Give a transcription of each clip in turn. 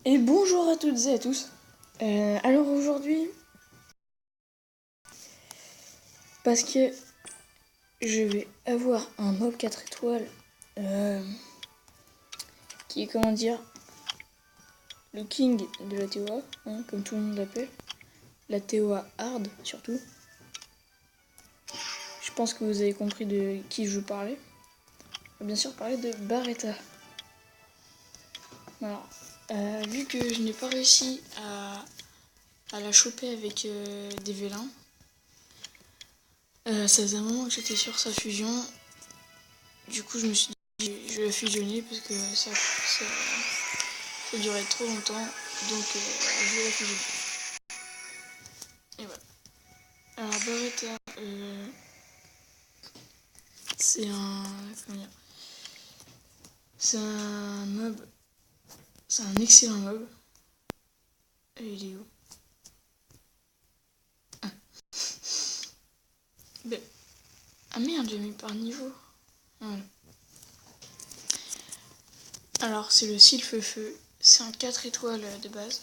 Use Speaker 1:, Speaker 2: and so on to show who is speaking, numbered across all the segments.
Speaker 1: Et bonjour à toutes et à tous. Alors aujourd'hui, parce que je vais avoir un mob 4 étoiles qui est, comment dire, le king de la TOA, hein, comme tout le monde l'appelle. La TOA hard surtout. Je pense que vous avez compris de qui je parlais. On va bien sûr parler de Barretta. Alors, vu que je n'ai pas réussi à la choper avec des vélins, ça faisait un moment que j'étais sur sa fusion. Du coup, je me suis dit, je vais la fusionner parce que ça durait trop longtemps. Donc, je vais la fusionner. Et voilà. Alors, Barretta, c'est un. Comment dire, c'est un mob. C'est un excellent mob. Et il est où? Ah. Ben. Ah merde, j'ai mis par niveau. Voilà. Alors, c'est le Sylphe-Feu. C'est un 4 étoiles de base.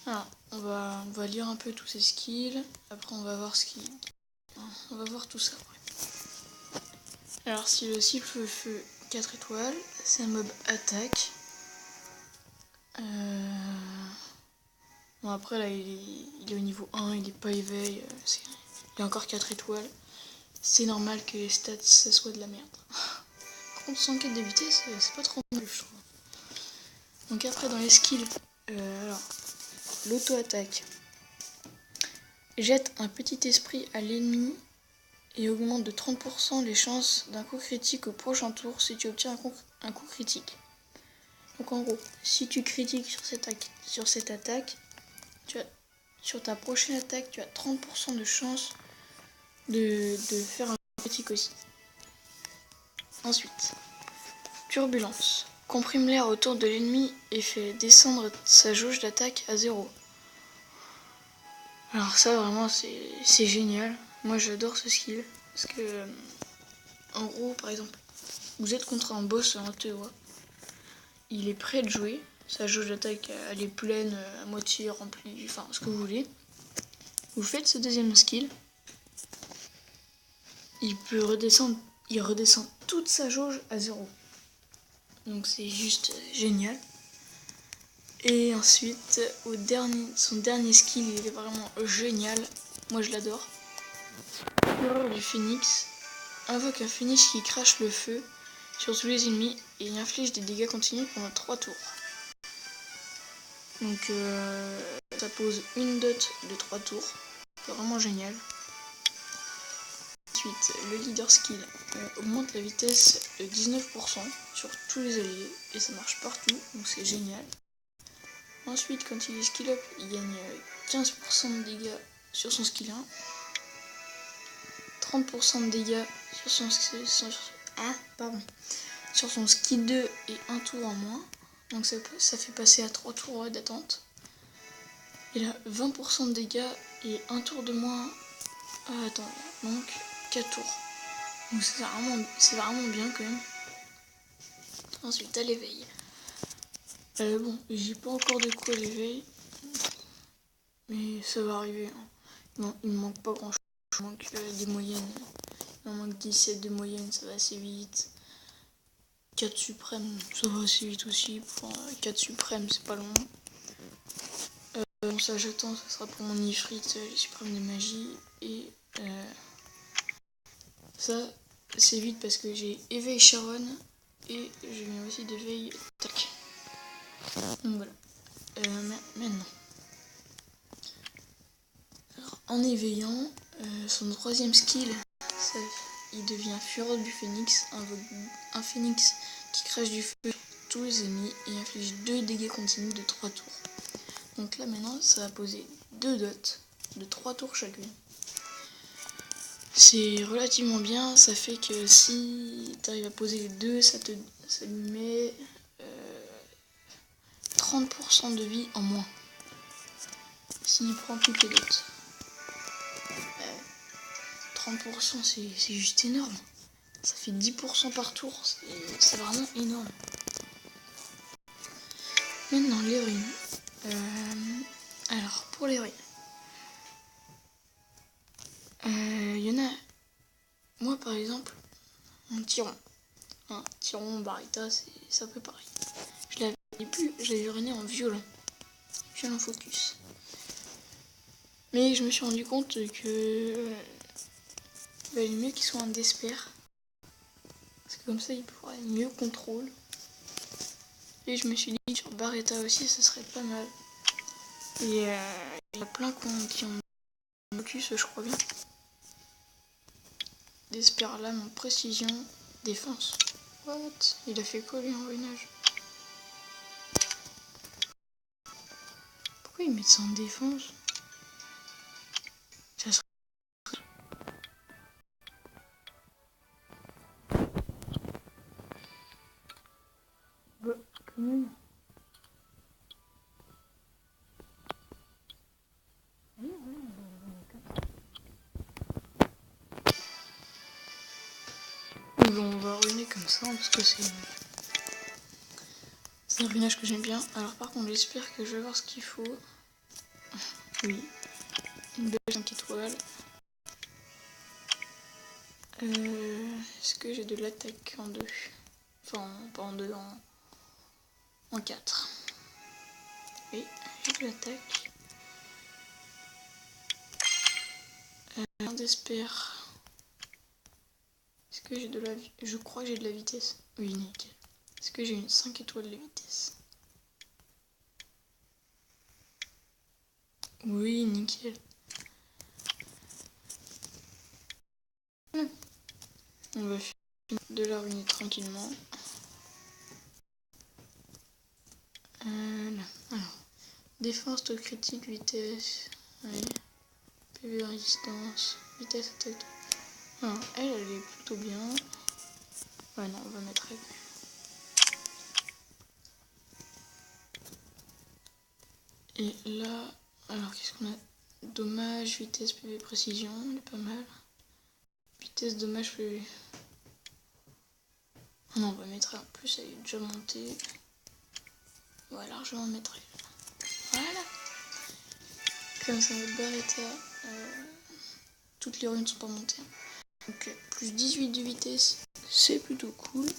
Speaker 1: Alors, on va lire un peu tous ses skills. Après, on va voir ce qu'il. On va voir tout ça. Alors, si le Sylphe-Feu 4 étoiles, c'est un mob attaque. Bon, après, là, il est au niveau 1, il est pas éveil. Il a encore 4 étoiles. C'est normal que les stats, ça soit de la merde. Par contre, sans quête de vitesse, c'est pas trop mal, je trouve. Donc, après, dans les skills, alors, l'auto-attaque. Jette un petit esprit à l'ennemi et augmente de 30% les chances d'un coup critique au prochain tour si tu obtiens un coup critique. Donc en gros, si tu critiques sur cette attaque, sur ta prochaine attaque, tu as 30% de chance de faire un coup critique aussi. Ensuite, turbulence. Comprime l'air autour de l'ennemi et fait descendre sa jauge d'attaque à 0. Alors ça vraiment c'est génial. Moi j'adore ce skill. Parce que en gros par exemple, vous êtes contre un boss en TOA. Il est prêt de jouer. Sa jauge d'attaque elle est pleine, à moitié remplie, enfin ce que vous voulez. Vous faites ce deuxième skill. Il redescend toute sa jauge à 0. Donc c'est juste génial. Et ensuite, son dernier skill, il est vraiment génial. Moi je l'adore. Fureur du phénix. Invoque un phénix qui crache le feu sur tous les ennemis et inflige des dégâts continus pendant 3 tours. Donc ça pose une dot de 3 tours. C'est vraiment génial. Ensuite, le leader skill augmente la vitesse de 19% sur tous les alliés et ça marche partout, donc c'est génial. Ensuite, quand il est skill up, il gagne 15% de dégâts sur son skill 1, 30% de dégâts sur son skill 2 et un tour en moins. Donc ça fait passer à 3 tours d'attente. Il a 20% de dégâts et un tour de moins. Donc 4 tours. Donc c'est vraiment bien quand même. Ensuite, à l'éveil. Bon, j'ai pas encore de quoi à l'éveil. Mais ça va arriver. Hein. Non, il me manque pas grand chose. Il me manque des moyennes. Il me manque 17 de moyenne, ça va assez vite. 4 suprêmes, ça va assez vite aussi. Pour 4 suprêmes, c'est pas long. Bon, ça j'attends, ça sera pour mon ifrit, les suprêmes de magie. Et ça, c'est vite parce que j'ai éveil Sharon et je viens aussi d'éveil Tac. Donc voilà. Maintenant. Alors, en éveillant, son troisième skill, il devient Fureur du Phénix, un phénix qui crache du feu sur tous les ennemis et inflige 2 dégâts continus de 3 tours. Donc là maintenant, ça va poser 2 dots de 3 tours chacune. C'est relativement bien, ça fait que si tu arrives à poser les deux, ça lui met 30% de vie en moins. S'il prend toutes les dots. 30% c'est juste énorme. Ça fait 10% par tour, c'est vraiment énorme. Maintenant, l'héroïne. Alors, pour l'héroïne. Il y en a... Moi, par exemple, un tyran. Un tyran, Barita, c'est un peu pareil. Je l'avais ruiné en violent. Violent focus. Mais je me suis rendu compte que... il valait mieux qu'il soit un Despair. Parce que comme ça, il pourrait mieux contrôle. Et je me suis dit, sur Barita aussi, ça serait pas mal. Et il y a plein qui ont focus, je crois bien. Despair lame en précision, défense. What? Il a fait quoi lui en ruinage? Pourquoi ils mettent ça en défense? Ça serait... Bah, quand même. Bon, on va ruiner comme ça parce que c'est un ruinage que j'aime bien. Alors par contre j'espère que je vais voir ce qu'il faut. Oui, une belle 5 étoiles. Est-ce que j'ai de l'attaque en 2? Enfin pas en 2, en 4. Oui, j'ai de l'attaque. Un Despair. Est-ce que j'ai de la... Je crois que j'ai de la vitesse. Oui, nickel. Est-ce que j'ai une 5 étoiles de vitesse? Oui, nickel. On va finir de la ruiner tranquillement. Là. Alors, défense, taux critique, vitesse. Oui. PV résistance, vitesse, attaque. Alors, elle est plutôt bien. Ouais, non, on va mettre elle. Et là, alors qu'est-ce qu'on a? Dommage, vitesse, PV, précision, elle est pas mal. Vitesse, dommage, PV. Ah non, on va mettre elle. En plus, elle est déjà montée. On va largement mettre elle. Voilà. Comme ça, notre Barita. Toutes les runes ne sont pas montées. Donc, plus 18 de vitesse, c'est plutôt cool.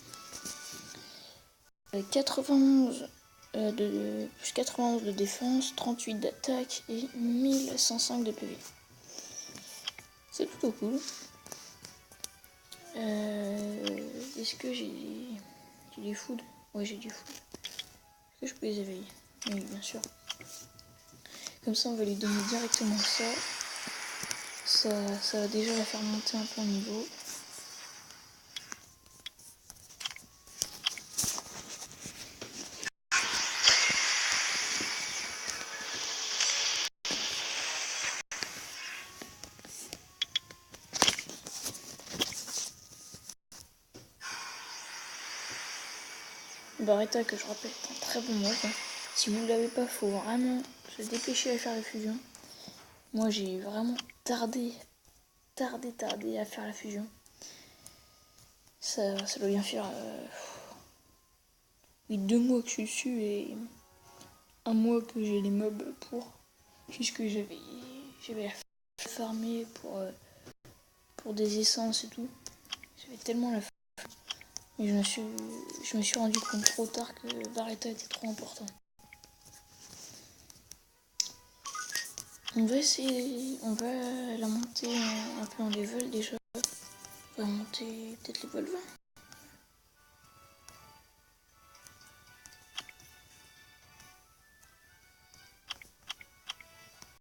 Speaker 1: 91 plus 91 de défense, 38 d'attaque et 1105 de PV. C'est plutôt cool. Est-ce que j'ai des foods? Ouais, j'ai du food. Est-ce que je peux les éveiller? Oui, bien sûr. Comme ça, on va lui donner directement ça. Ça va déjà la faire monter un peu en niveau. Barita, que je rappelle, est un très bon mob. Si vous ne l'avez pas, faut vraiment se dépêcher à faire la fusion. Moi, j'ai vraiment tardé à faire la fusion. Ça doit bien faire 2 mois que je suis dessus et 1 mois que j'ai les mobs pour. Puisque j'avais farmé pour des essences et tout. J'avais tellement la flemme. Mais je me suis rendu compte trop tard que Barita était trop important. On va essayer, on va la monter un peu en level déjà. On va monter peut-être level 20.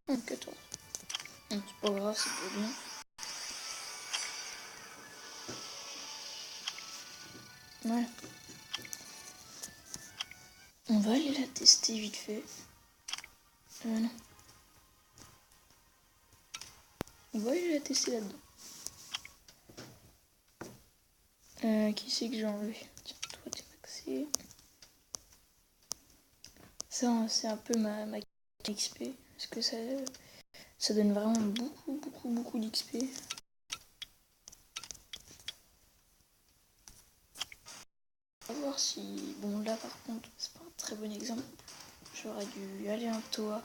Speaker 1: Non, 14. Non, c'est pas grave, c'est pas bien. Voilà. On va aller la tester vite fait. Non. On va aller la tester là-dedans. Qui c'est que j'ai enlevé? Tiens, toi t'es maxé. Ça, c'est un peu ma XP. Parce que ça donne vraiment beaucoup d'XP. On va voir si... Bon, là par contre, c'est pas un très bon exemple. J'aurais dû aller en toa.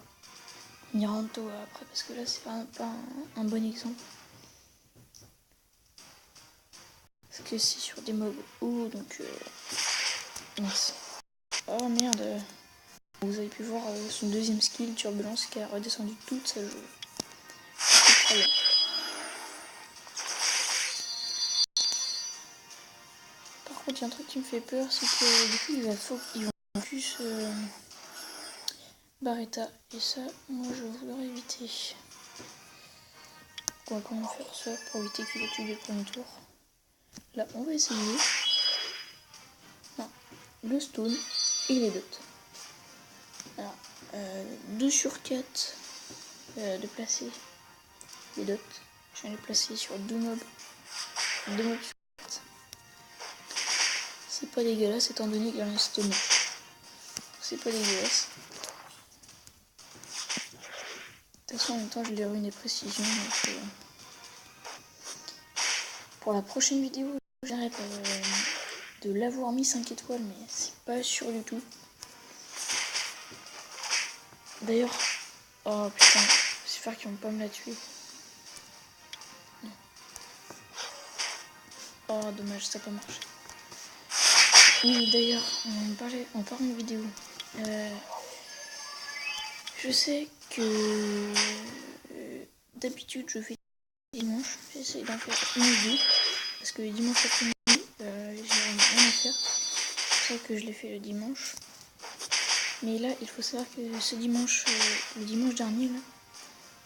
Speaker 1: On ira en toa après parce que là c'est vraiment pas un bon exemple. Parce que c'est sur des mobs hauts donc mince. Oh merde. Vous avez pu voir son deuxième skill, Turbulence, qui a redescendu toute sa jauge. C'est très bien. Par contre, il y a un truc qui me fait peur, c'est que du coup, ils vont focus Barretta. Et ça, moi, je voudrais éviter. On va comment faire ça pour éviter qu'il ait tué le premier tour. Là, on va essayer. Non, le stone et les dots. Alors, 2 sur 4 de placer les dots. Je viens de les placer sur 2 mobs. 2 mobs sur 4. C'est pas dégueulasse étant donné qu'il y a un stone. C'est pas dégueulasse. De toute façon, en même temps, je l'ai ruiné précision. Donc, pour la prochaine vidéo, j'arrête de l'avoir mis 5 étoiles, mais c'est pas sûr du tout. D'ailleurs, oh putain, j'espère qu'ils vont pas me la tuer. Non. Oh dommage, ça n'a pas marché. Oui, d'ailleurs, on parle de vidéo. Je sais que d'habitude je fais dimanche, j'essaie d'en faire une ou deux. Parce que le dimanche après-midi, j'ai rien à faire. C'est pour ça que je l'ai fait le dimanche. Mais là, il faut savoir que ce dimanche, le dimanche dernier, là,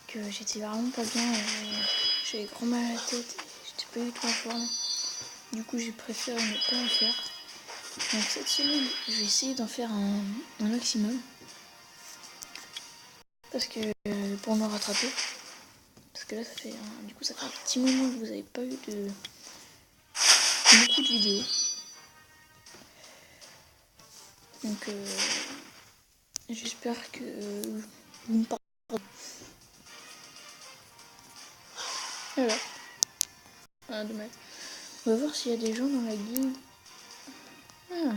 Speaker 1: que j'étais vraiment pas bien. J'avais grand mal à la tête, j'étais pas du tout en forme. Du coup, j'ai préféré ne pas en faire. Donc cette semaine, je vais essayer d'en faire un maximum. Parce que pour me rattraper. Parce que là, ça fait un petit moment que vous n'avez pas eu de beaucoup de vidéos. Donc j'espère que vous me pardonnez. Voilà. Ah, dommage. On va voir s'il y a des gens dans la guilde. Ah.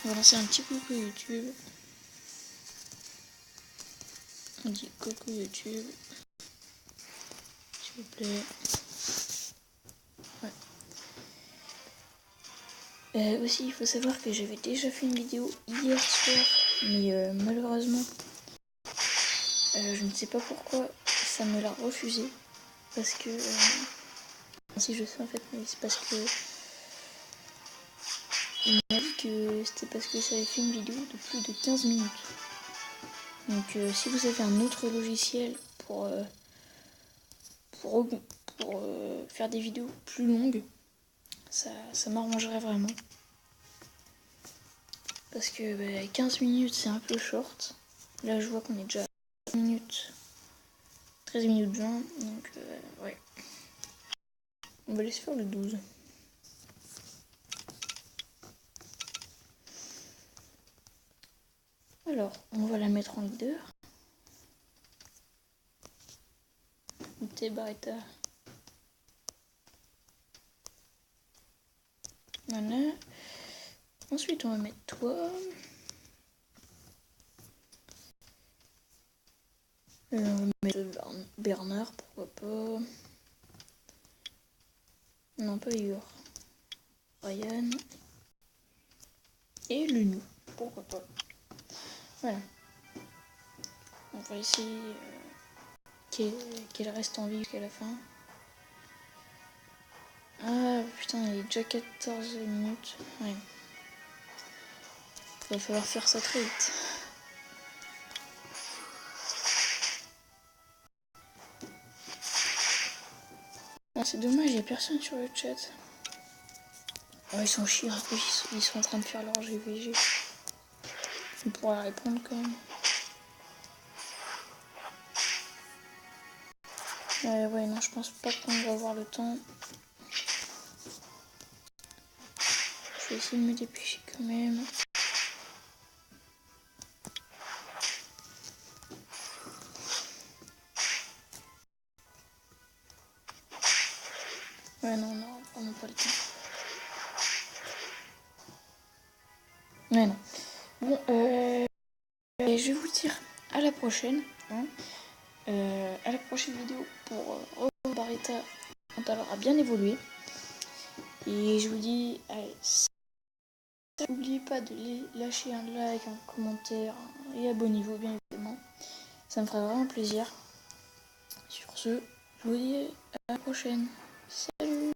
Speaker 1: On va lancer un petit coucou YouTube. On dit coucou YouTube. S'il vous plaît. Ouais. Aussi, il faut savoir que j'avais déjà fait une vidéo hier soir, mais malheureusement, je ne sais pas pourquoi ça me l'a refusé. Parce que, si je sais en fait, mais c'est parce que il m'a dit que c'était parce que ça avait fait une vidéo de plus de 15 minutes. Donc, si vous avez un autre logiciel pour faire des vidéos plus longues, ça m'arrangerait vraiment. Parce que 15 minutes c'est un peu short. Là je vois qu'on est déjà à 13 minutes 20, donc ouais. On va laisser faire le 12. Alors, on va la mettre en leader. T'es Barretta. Voilà. Ensuite on va mettre toi. On va mettre Bernard, pourquoi pas. Non, pas Igor. Ryan. Et Lunou, pourquoi pas. Voilà. On va essayer qu'elle reste en vie jusqu'à la fin. Ah putain, il est déjà 14 minutes. Ouais. Il va falloir faire ça très vite. Ah, c'est dommage, il n'y a personne sur le chat. Oh, ils sont chiants, en plus, ils sont en train de faire leur GVG. On pourra répondre quand même. Ouais, non, je pense pas qu'on va avoir le temps. Je vais essayer de me dépêcher quand même. Ouais, non, on n'aura vraiment pas le temps. Ouais, non. Bon, et je vais vous dire à la prochaine. Hein. À la prochaine vidéo pour Barita quand elle aura bien évolué. Et je vous dis, allez, n'oubliez pas de lâcher un like, un commentaire et abonnez-vous bien évidemment. Ça me ferait vraiment plaisir. Sur ce, je vous dis à la prochaine. Salut!